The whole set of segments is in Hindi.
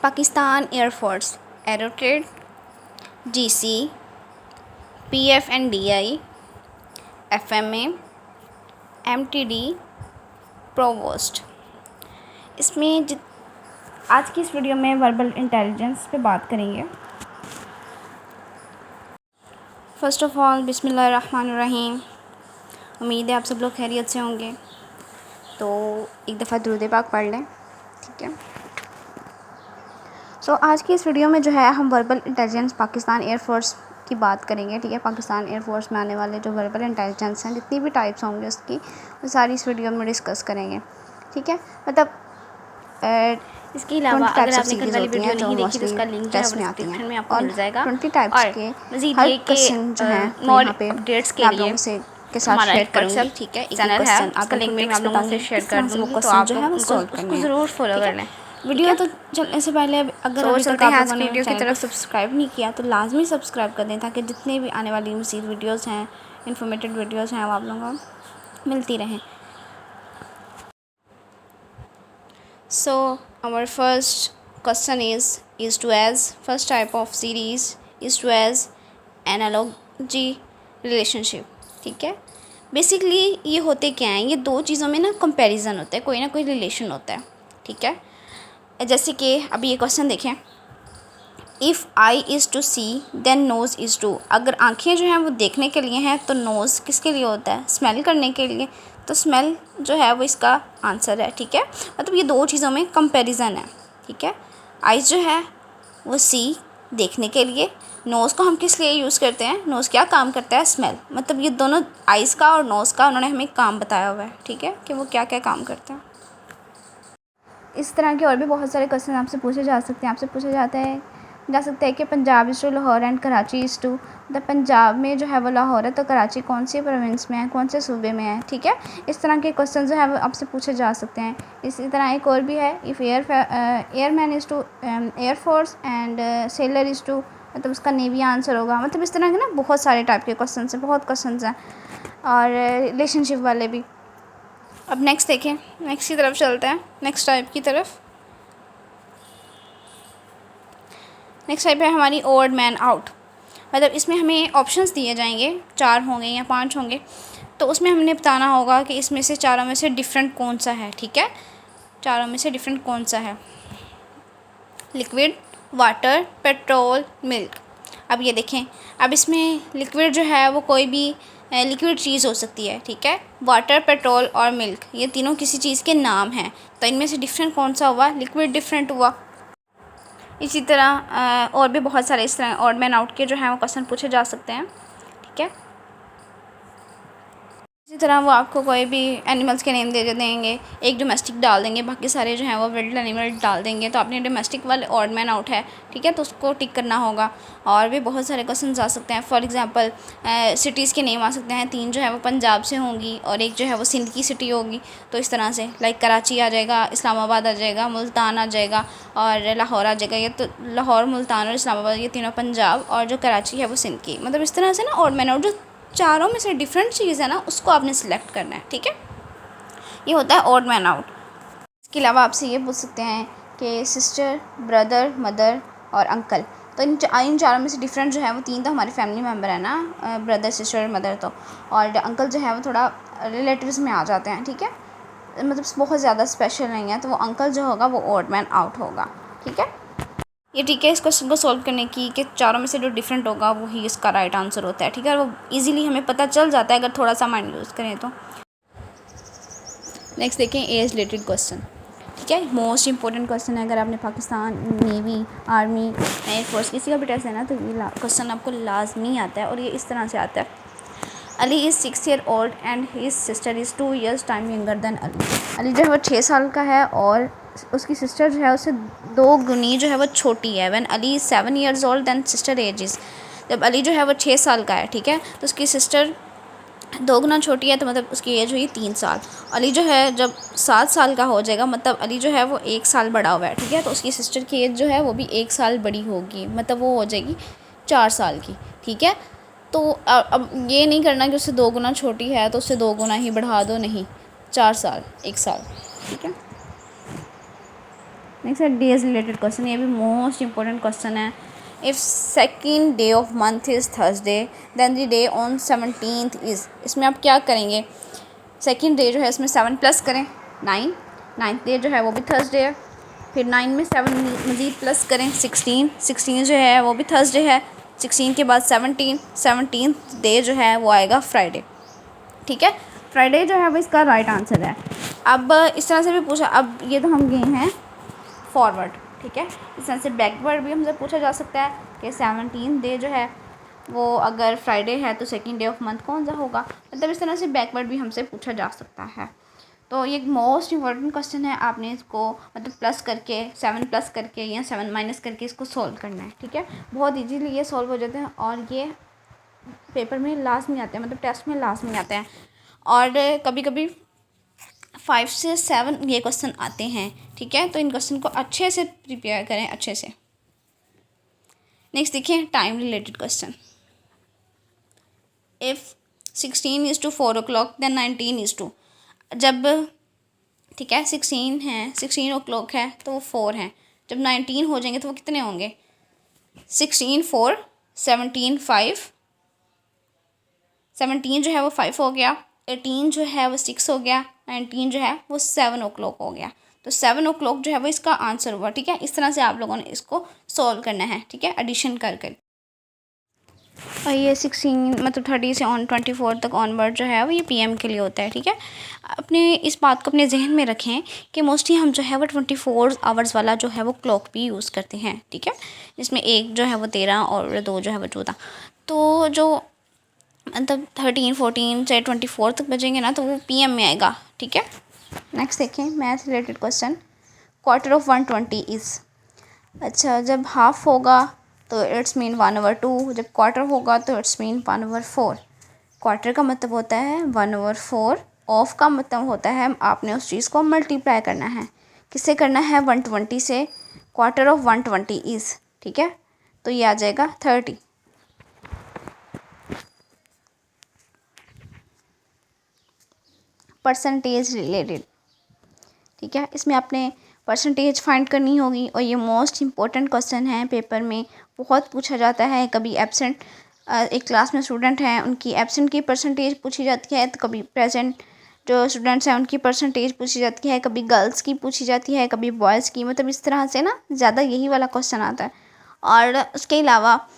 पाकिस्तान एयरफोर्स, एरोकेड, GC, PF&DI, FMA, MTD, provost. इसमें आज की इस वीडियो में वर्बल इंटेलिजेंस पे बात करेंगे। फ़र्स्ट ऑफ़ ऑल बिस्मिल्लाहिर्रहमानिर्रहीम। उम्मीद है आप सब लोग खैरियत से होंगे। तो एक दफ़ा दुरूद पाक पढ़ लें, ठीक है। सो आज की इस वीडियो में जो है हम वर्बल इंटेलिजेंस पाकिस्तान एयरफोर्स की बात करेंगे, ठीक है। पाकिस्तान एयरफोर्स में आने वाले जो वर्बल इंटेलिजेंस हैं, जितनी भी टाइप्स होंगे उसकी, वो सारी इस वीडियो में डिस्कस करेंगे, ठीक है। मतलब इसके अलावा अगर आपने कल वाली वीडियो नहीं देखी तो उसका लिंक जो है वो डिस्क्रिप्शन में आपको मिल जाएगा। 20 टाइप्स के मज़ीद हर ये क्वेश्चन जो है मोर यहाँ पे अपडेट्स मैं के आप लोगों लिए से के साथ हमारा शेयर एक करूँगी, व्हाट्सएप ठीक है। एक चैनल है, क्वेश्चन उसका लिंक भी मैं आप लोगों से शेयर कर दूँगी, तो क्वेश्चन आप जो है लोग वो सॉल्व करने उसको हैं, ज़रूर फॉलो ठीक कर है। लें। वीडियो तो चलने से पहले अगर तो अभी तक चलते आप हैं आज लोगों की ने वीडियो की चैनल को तरफ। सब्सक्राइब नहीं किया तो लाजमी सब्सक्राइब कर दें, ताकि जितने भी आने वाली मज़ीद वीडियोज़ हैं, इन्फॉर्मेटिव वीडियोज़ हैं, वो आप लोगों को मिलती रहें। So our first question is to as first type of series is to as analogy relationship, ठीक है। बेसिकली ये होते क्या हैं, ये दो चीज़ों में ना कंपैरिजन होता है, कोई ना कोई रिलेशन होता है, ठीक है। जैसे कि अभी ये क्वेश्चन देखें, if eye is to see then nose is to. अगर आँखें जो हैं वो देखने के लिए हैं तो नोज़ किसके लिए होता है, स्मेल करने के लिए। तो स्मेल जो है वो इसका आंसर है, ठीक है। मतलब ये दो चीज़ों में कंपैरिजन है, ठीक है। आइज़ जो है वो सी देखने के लिए, नोज़ को हम किस लिए यूज़ करते हैं, नोज़ क्या काम करता है, स्मेल। मतलब ये दोनों आइज़ का और नोज़ का उन्होंने हमें काम बताया हुआ है, ठीक है, कि वो क्या क्या काम करते हैं। इस तरह के और भी बहुत सारे क्वेश्चन आपसे पूछे जा सकते हैं। आपसे पूछा जा सकता है कि Punjab is to Lahore and Karachi is to, मतलब पंजाब में जो है वो लाहौर है, तो कराची कौन सी प्रोविंस में है, कौन से सूबे में है, ठीक है। इस तरह के क्वेश्चन जो है वो आपसे पूछे जा सकते हैं। इसी तरह एक और भी है, if airman is to air force and sailor is to, मतलब उसका नेवी आंसर होगा। मतलब इस तरह के ना बहुत सारे टाइप के क्वेश्चन हैं, बहुत क्वेश्चन हैं, और रिलेशनशिप वाले भी। अब नेक्स्ट देखें, नेक्स्ट की तरफ चलते हैं, नेक्स्ट टाइप की तरफ। नेक्स्ट टाइप है हमारी ओड मैन आउट। मतलब इसमें हमें ऑप्शंस दिए जाएंगे, 4 होंगे या 5 होंगे, तो उसमें हमने बताना होगा कि इसमें से चारों में से डिफरेंट कौन सा है, ठीक है। चारों में से डिफरेंट कौन सा है, लिक्विड, वाटर, पेट्रोल, मिल्क। अब ये देखें, अब इसमें लिक्विड जो है वो कोई भी लिक्विड चीज़ हो सकती है, ठीक है। वाटर, पेट्रोल और मिल्क, ये तीनों किसी चीज़ के नाम हैं, तो इनमें से डिफरेंट कौन सा हुआ, लिक्विड डिफरेंट हुआ। इसी तरह और भी बहुत सारे इस तरह ऑड मैन आउट के जो हैं वो क्वेश्चन पूछे जा सकते हैं, ठीक है। इसी तरह वो आपको कोई भी एनिमल्स के नेम दे देंगे, एक डोमेस्टिक डाल देंगे, बाकी सारे जो हैं वो विल्ड एनिमल डाल देंगे, तो आपने डोमेस्टिक वाले ऑड मैन आउट है, ठीक है, तो उसको टिक करना होगा। और भी बहुत सारे क्वेश्चन आ सकते हैं। फॉर एग्जांपल सिटीज़ के नेम आ सकते हैं, 3 जो है वो पंजाब से होंगी और एक जो है वो सिंध की सिटी होगी। तो इस तरह से लाइक कराची आ जाएगा, इस्लामाबाद आ जाएगा, मुल्तान आ जाएगा और लाहौर आ जाएगा। ये तो लाहौर, मुल्तान और इस्लामाबाद, ये तीनों पंजाब, और जो कराची है वो सिंध की। मतलब इस तरह से ना ऑड मैन आउट जो चारों में से डिफरेंट चीज़ है ना, उसको आपने सिलेक्ट करना है, ठीक है। ये होता है ऑड मैन आउट। इसके अलावा आपसे ये पूछ सकते हैं कि सिस्टर, ब्रदर, मदर और अंकल, तो इन चारों में से डिफरेंट जो है वो 3 तो हमारे फैमिली मेम्बर है ना, ब्रदर, सिस्टर और मदर, तो और अंकल जो है वो थोड़ा रिलेटिव्स में आ जाते हैं, ठीक है। मतलब बहुत ज़्यादा स्पेशल नहीं है, तो वो अंकल जो होगा वो ऑड मैन आउट होगा, ठीक है। ये ठीक है इस क्वेश्चन को सॉल्व करने की, कि चारों में से जो डिफरेंट होगा वही इसका राइट आंसर होता है, ठीक है। और वो इजीली हमें पता चल जाता है अगर थोड़ा सा माइंड यूज़ करें तो। नेक्स्ट देखें, एज रिलेटेड क्वेश्चन, ठीक है। मोस्ट इंपॉर्टेंट क्वेश्चन है। अगर आपने पाकिस्तान नेवी, आर्मी, एयरफोर्स किसी का भी टेस्ट है ना, तो ये क्वेश्चन आपको लाजमी आता है, और ये इस तरह से आता है। Ali is 6 year old and his sister is 2 years time younger than Ali. Ali जो है वो 6 साल का है और उसकी सिस्टर जो है उससे 2 गुनी जो है वो छोटी है। When Ali is 7 years old then sister age is. जब अली जो है वो 6 साल का है, ठीक है, तो उसकी सिस्टर 2 गुना छोटी है, तो मतलब उसकी एज हुई 3 साल। अली जो है जब 7 साल का हो जाएगा, मतलब अली जो है वो 1 साल बड़ा हुआ है, ठीक है, तो उसकी सिस्टर की एज जो है वो भी 1 साल बड़ी होगी, मतलब वो हो जाएगी 4 साल की, ठीक है। तो अब ये नहीं करना कि उससे 2 गुना छोटी है तो उससे 2 गुना ही बढ़ा दो, नहीं, 4 साल 1 साल, ठीक है। नेक्स्ट है डेज रिलेटेड क्वेश्चन, ये भी मोस्ट इंपॉर्टेंट क्वेश्चन है। If second day of month is Thursday then the day on 17th is, इसमें आप क्या करेंगे, सेकेंड डे जो है इसमें 7 प्लस करें 9, नाइन्थ डे जो है वो भी थर्सडे है, फिर 9 में 7 मज़ीद प्लस करें 16, 16 जो है वो भी थर्सडे है, 16 के बाद 17, 17th डे जो है वो आएगा फ्राइडे। ठीक है, फ्राइडे जो है वो इसका राइट आंसर है। अब इस तरह से भी पूछा, अब ये तो हम गए हैं फॉरवर्ड, ठीक है, इस तरह से बैकवर्ड भी हमसे पूछा जा सकता है कि 17 डे जो है वो अगर फ्राइडे है तो सेकेंड डे ऑफ मंथ कौन सा होगा, मतलब इस तरह से बैकवर्ड भी हमसे पूछा जा सकता है। तो ये मोस्ट इंपॉर्टेंट क्वेश्चन है, आपने इसको मतलब प्लस करके 7 प्लस करके या 7 माइनस करके इसको सॉल्व करना है। ठीक है, बहुत इजीली ये सॉल्व हो जाते हैं और ये पेपर में लास्ट में आते हैं, मतलब टेस्ट में लास्ट में आते हैं, और कभी कभी 5 से 7 ये क्वेश्चन आते हैं। ठीक है, तो इन क्वेश्चन को अच्छे से प्रिपेयर करें अच्छे से। नेक्स्ट देखिए time related question, if 16 is to 4 o'clock then 19 is to, जब ठीक है 16 है, 16 o'clock है तो वो 4 हैं, जब 19 हो जाएंगे तो वो कितने होंगे, 16 4, 17 5, 17 जो है वो 5 हो गया, 18 जो है वो 6 हो गया, 19 जो है वो 7 o'clock हो गया। तो 7 o'clock जो है वो इसका आंसर हुआ। ठीक है, इस तरह से आप लोगों ने इसको सॉल्व करना है। ठीक है, एडिशन कर कर, और ये 16 मतलब 30 से 24 तक ऑनवर्ड जो है वो ये PM के लिए होता है। ठीक है, अपने इस बात को अपने जहन में रखें कि मोस्टली हम जो है वो 24 आवर्स वाला जो है वो क्लॉक भी यूज़ करते हैं। ठीक है, जिसमें एक जो है वो 13 और 2 जो है वो 14, तो जो मतलब 13 14 से 24 तक बजेंगे ना तो वो PM में आएगा। ठीक है, नेक्स्ट देखें math related question, quarter of 120 is, अच्छा जब हाफ होगा तो इट्स मीन 1/2, जब क्वार्टर होगा तो इट्स मीन 1/4। क्वार्टर का मतलब होता है 1/4, ऑफ का मतलब होता है आपने उस चीज़ को मल्टीप्लाई करना है, किससे करना है, 120 से। क्वार्टर ऑफ 120 इज़, ठीक है, तो ये आ जाएगा 30। परसेंटेज रिलेटेड, ठीक है, इसमें आपने परसेंटेज फाइंड करनी होगी और ये मोस्ट इंपॉर्टेंट क्वेश्चन है, पेपर में बहुत पूछा जाता है। कभी एब्सेंट, एक क्लास में स्टूडेंट हैं उनकी एब्सेंट की परसेंटेज पूछी जाती है, तो कभी प्रेजेंट जो स्टूडेंट्स हैं उनकी परसेंटेज पूछी जाती है, कभी गर्ल्स की पूछी जाती है, कभी बॉयज़ की, मतलब इस तरह से ना ज़्यादा यही वाला क्वेश्चन आता है। और उसके अलावा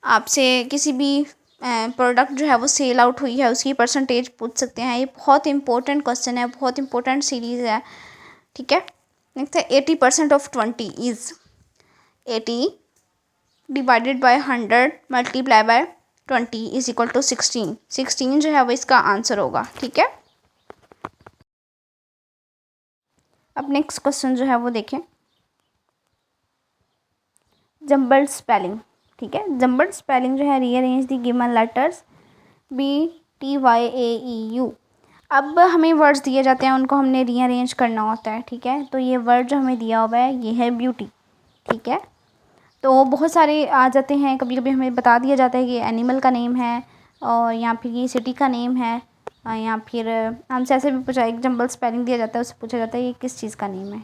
आपसे किसी भी प्रोडक्ट जो है वो सेल आउट हुई है उसकी परसेंटेज पूछ सकते हैं। ये बहुत इंपॉर्टेंट क्वेश्चन है, बहुत इंपॉर्टेंट सीरीज़ है। ठीक है, नेक्स्ट है 80% of 20 is, 80 divided by 100 multiply by 20 is equal to 16। 16 जो है वो इसका आंसर होगा। ठीक है, अब नेक्स्ट क्वेश्चन जो है वो देखें, जम्बल्ड स्पेलिंग। ठीक है, जम्बल्ड स्पेलिंग जो है, rearrange the given letters BTYAEU। अब हमें वर्ड्स दिए जाते हैं, उनको हमने रीअरेंज करना होता है। ठीक है, तो ये वर्ड जो हमें दिया हुआ है ये है ब्यूटी। ठीक है, तो बहुत सारे आ जाते हैं, कभी कभी हमें बता दिया जाता है कि एनिमल का नेम है और या फिर ये सिटी का नेम है, या फिर हमसे ऐसे भी पूछा, एक जम्बल स्पेलिंग दिया जाता है, उससे पूछा जाता है ये किस चीज़ का नेम है।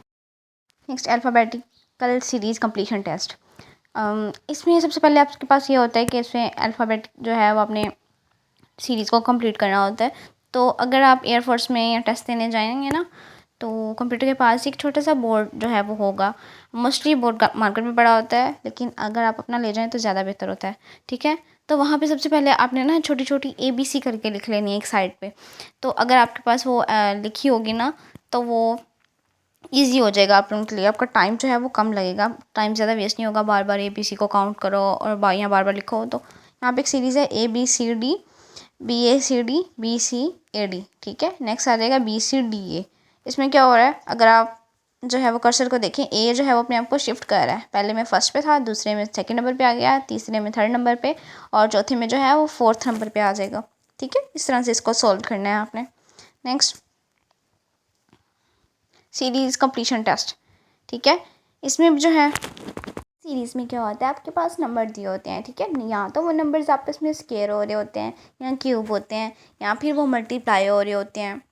Next alphabetical series completion test, इसमें सबसे पहले आपके पास ये होता है कि इसमें अल्फ़ाबेट जो है वो अपने सीरीज़ को कंप्लीट करना होता है। तो अगर आप एयरफोर्स में या टेस्ट देने जाएंगे ना तो कंप्यूटर के पास एक छोटा सा बोर्ड जो है वो होगा, मोस्टली बोर्ड मार्केट में पड़ा होता है, लेकिन अगर आप अपना ले जाएं तो ज़्यादा बेहतर होता है। ठीक है, तो वहाँ पे सबसे पहले आपने ना छोटी छोटी ABC करके लिख लेनी है एक साइड पे। तो अगर आपके पास वो लिखी होगी ना तो वो ईजी हो जाएगा आप लोगों के लिए, आपका टाइम जो है वो कम लगेगा, टाइम ज़्यादा वेस्ट नहीं होगा, बार बार ABC को काउंट करो और यहाँ बार बार लिखो। तो यहाँ पे एक सीरीज़ है ABCD BACD BCAD। ठीक है, नेक्स्ट आ जाएगा BCDA। इसमें क्या हो रहा है, अगर आप जो है वो कर्सर को देखें, ए जो है वो अपने आप को शिफ्ट कर रहा है, पहले में फर्स्ट पे था, दूसरे में सेकंड नंबर पे आ गया, तीसरे में थर्ड नंबर पे, और चौथे में जो है वो फोर्थ नंबर पे आ जाएगा। ठीक है, इस तरह से इसको सॉल्व करना है आपने। Next series completion test. ठीक है, इसमें जो है सीरीज़ में क्या होता है, आपके पास नंबर दिए होते हैं। ठीक है, या तो वो नंबर्स आपस में स्केयर हो रहे होते हैं, या क्यूब होते हैं, या फिर वो मल्टीप्लाई हो रहे होते हैं,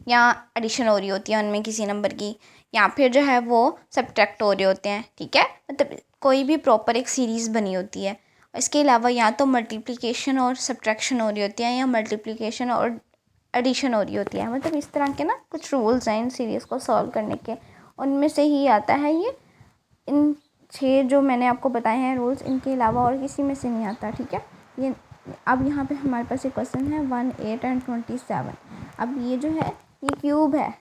या एडिशन हो रही होती है उनमें किसी नंबर की, या फिर जो है वो सब्ट्रैक्ट हो रहे होते हैं, ठीक है। मतलब कोई भी प्रॉपर एक सीरीज़ बनी होती है। इसके अलावा या तो मल्टीप्लिकेशन और सब्ट्रैक्शन हो रही होती है या मल्टीप्लिकेशन और एडिशन हो रही होती है। मतलब इस तरह के ना कुछ रूल्स हैं इन सीरीज़ को सॉल्व करने के, उनमें से ही आता है ये। इन 6 जो मैंने आपको बताए हैं रूल्स, इनके अलावा और किसी में से नहीं आता, ठीक है। ये अब यहाँ पे हमारे पास एक क्वेश्चन है 1, 8 एंड 27। अब ये जो है ये क्यूब है।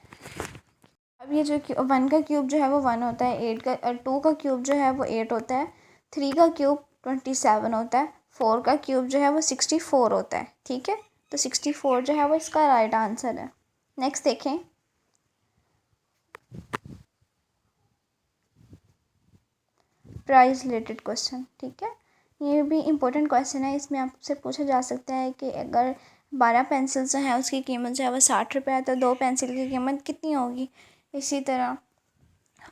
अब ये जो 1 का क्यूब जो है वो 1 होता है, 8 का 2 का क्यूब जो है वो 8 होता है, 3 का क्यूब 27 होता है, 4 का क्यूब जो है वो 64 होता है, ठीक है। तो 64 जो है वो इसका राइट आंसर है। नेक्स्ट देखें, प्राइस रिलेटेड क्वेश्चन, ठीक है। ये भी इम्पोर्टेंट क्वेश्चन है। इसमें आपसे पूछा जा सकता है कि अगर 12 पेंसिल जो है उसकी कीमत जो है वो 60 रुपये है तो 2 पेंसिल की कीमत कितनी होगी। इसी तरह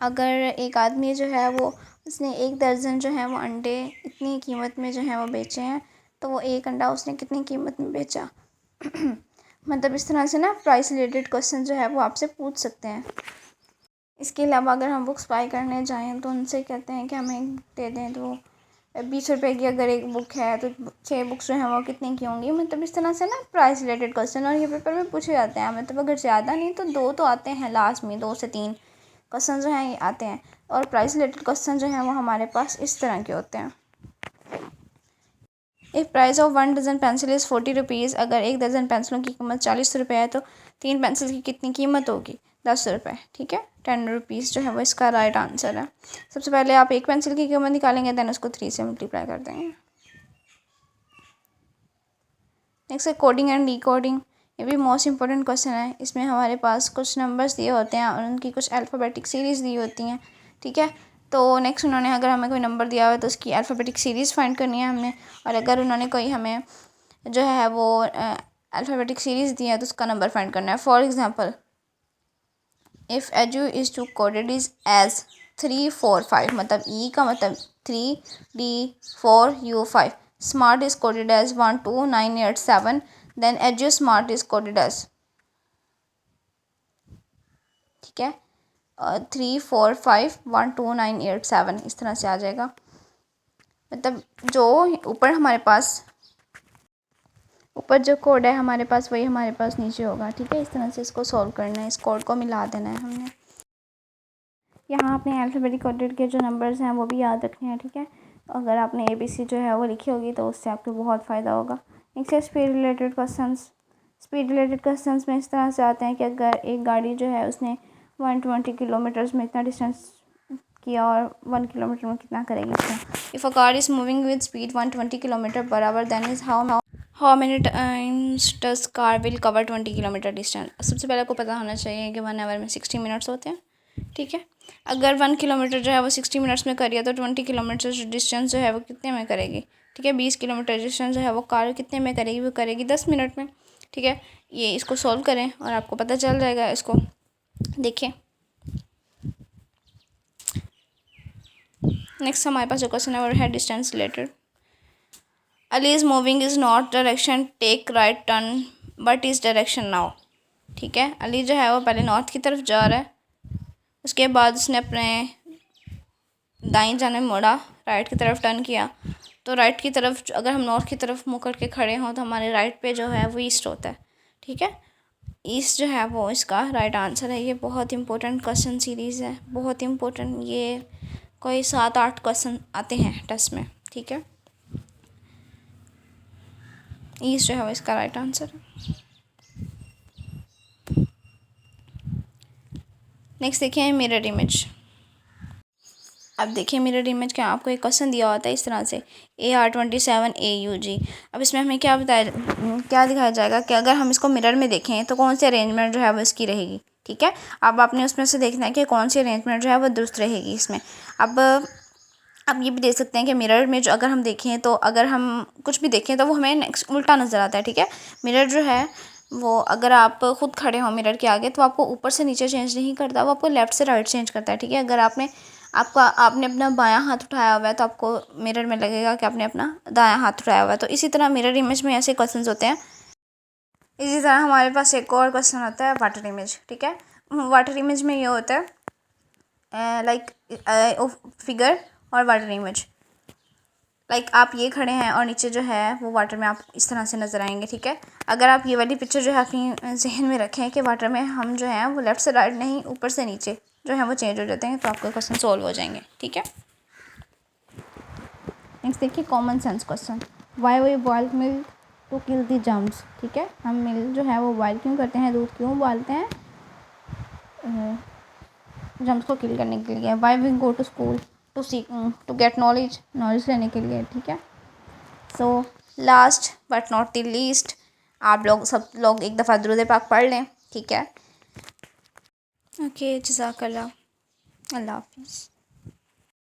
अगर एक आदमी जो है वो उसने 1 दर्जन जो है वो अंडे इतनी कीमत में जो है वो बेचे हैं, तो वो 1 अंडा उसने कितनी कीमत में बेचा। मतलब इस तरह से ना प्राइस रिलेटेड क्वेश्चन जो है वो आपसे पूछ सकते हैं। इसके अलावा अगर हम बुक्स बाई करने जाएँ तो उनसे कहते हैं कि हमें दे दें, तो 20 रुपये की अगर एक बुक है तो 6 बुक्स जो हैं वो कितने की होंगी। मतलब इस तरह से ना प्राइस रिलेटेड क्वेश्चन और ये पेपर में पूछे जाते हैं। मतलब अगर ज़्यादा नहीं तो 2 तो आते हैं लास्ट में, 2 से 3 क्वेश्चन जो हैं ये आते हैं। और प्राइस रिलेटेड क्वेश्चन जो हैं वो हमारे पास इस तरह के होते हैं। If price of 1 dozen pencil is 40 rupees, अगर 1 दर्जन पेंसिलों की कीमत 40 रुपये है तो 3 पेंसिल की कितनी कीमत होगी, 10 रुपये, ठीक है। 10 रुपीज़ जो है वो इसका राइट आंसर है। सबसे पहले आप 1 पेंसिल की कीमत निकालेंगे, दैन उसको 3 से मल्टीप्लाई कर देंगे। नेक्स्ट है कोडिंग एंड डिकोडिंग। ये भी मोस्ट इंपॉर्टेंट क्वेश्चन है। इसमें हमारे पास कुछ नंबर्स दिए होते हैं और उनकी कुछ अल्फ़ाबेटिक सीरीज़ दी होती हैं, ठीक है। तो नेक्स्ट उन्होंने अगर हमें कोई नंबर दिया हुआ है तो उसकी अल्फ़ाबेटिक सीरीज़ फाइंड करनी है हमने। और अगर उन्होंने कोई हमें जो है वो अल्फ़ाबेटिक सीरीज़ दी है तो उसका नंबर फाइंड करना है। For example, if EDU is to coded is as 3, 4, 5, मतलब ई का मतलब 3, D 4, U 5। Smart is coded as 1, 2, 9, 8, 7, then EDU smart is coded as, ठीक है, 3, 4, 5, 1, 2, 9, 8, 7 इस तरह से आ जाएगा। मतलब जो ऊपर हमारे पास ऊपर जो कोड है हमारे पास वही हमारे पास नीचे होगा, ठीक है। इस तरह से इसको सॉल्व करना है, इस कोड को मिला देना है हमने। यहाँ अपने अल्फ़ाबेटिक कोडेड के जो नंबर्स हैं वो भी याद रखने हैं, ठीक है। अगर आपने ABC जो है वो लिखी होगी तो उससे आपको बहुत फ़ायदा होगा। नेक्स्ट है speed related questions. Speed related questions में इस तरह से आते हैं कि अगर एक गाड़ी जो है उसने 120 किलोमीटर्स में इतना डिस्टेंस किया और 1 किलोमीटर में कितना करेगी इसको। If a car is moving with speed 120 kilometre per hour, then is how many times does car will cover 20 kilometre distance. सबसे पहले आपको पता होना चाहिए कि 1 आवर में 60 मिनट्स होते हैं, ठीक है। अगर 1 किलोमीटर जो है वो 60 मिनट्स में करिए तो 20 किलोमीटर डिस्टेंस जो है वो कितने में करेगी, ठीक है। 20 किलोमीटर डिस्टेंस जो है वो कार कितने में करेगी, वो करेगी 10 मिनट में, ठीक है। ये इसको सॉल्व करें और आपको पता चल जाएगा। इसको देखिए, नेक्स्ट हमारे पास जो क्वेश्चन है वो है distance related. Ali is moving is not direction, take right turn but is direction now, ठीक है। अली जो है वो पहले नॉर्थ की तरफ जा रहा है, उसके बाद उसने अपने दाईं जाने मोड़ा, राइट की तरफ टर्न किया। तो राइट की तरफ अगर हम नॉर्थ की तरफ मुँह करके खड़े हों तो हमारे राइट पे जो है वो ईस्ट होता है, ठीक है। ईस्ट जो है वो इसका राइट आंसर है। ये बहुत इंपॉर्टेंट क्वेश्चन सीरीज़ है, बहुत इंपॉर्टेंट। ये कोई 7-8 क्वेश्चन आते हैं टेस्ट में, ठीक है। ईस्ट जो है वो इसका राइट आंसर है। नेक्स्ट देखिए मिरर इमेज। अब देखिए मिरर इमेज का आपको एक क्वेश्चन दिया होता है इस तरह से AR27 AUG। अब इसमें हमें क्या दिखाया जाएगा कि अगर हम इसको मिरर में देखें तो कौन सी अरेंजमेंट जो है वो इसकी रहेगी, ठीक है। अब आपने उसमें से देखना है कि कौन सी अरेंजमेंट जो है वो दुरुस्त रहेगी इसमें। अब ये भी देख सकते हैं कि मिरर में जो अगर हम देखें तो अगर हम कुछ भी देखें तो वो हमें नेक्स्ट उल्टा नज़र आता है, ठीक है। मिरर जो है वो अगर आप ख़ुद खड़े हो मिरर के आगे तो आपको ऊपर से नीचे चेंज नहीं करता, वो आपको लेफ़्ट से राइट चेंज करता है, ठीक है। अगर आपने अपना बायां हाथ उठाया हुआ है तो आपको मिरर में लगेगा कि आपने अपना दायां हाथ उठाया हुआ है। तो इसी तरह मिरर इमेज में ऐसे क्वेश्चंस होते हैं। इसी तरह हमारे पास एक और क्वेश्चन होता है वाटर इमेज, ठीक है। वाटर इमेज में ये होता है लाइक फिगर और वाटर इमेज। लाइक आप ये खड़े हैं और नीचे जो है वो वाटर में आप इस तरह से नज़र आएंगे, ठीक है। अगर आप ये वाली पिक्चर जो है अपनी जहन में रखें कि वाटर में हम जो है वो लेफ़्ट से राइट नहीं, ऊपर से नीचे जो है वो चेंज हो जाते हैं, तो आपके क्वेश्चन सॉल्व हो जाएंगे, ठीक है। नेक्स्ट देखिए common sense question, why we boil milk to kill the germs, ठीक है। हम मिल्क जो है वो बॉयल क्यों करते हैं, दूध क्यों उबालते हैं, जर्म्स को किल करने के लिए। Why we go to school to seek to get knowledge, knowledge लेने के लिए, ठीक है। So last but not the least, आप लोग सब लोग एक दफ़ा दुरूद पाक पढ़ लें, ठीक है। ओके, जज़ाकल्लाह, अल्लाह हाफिज़।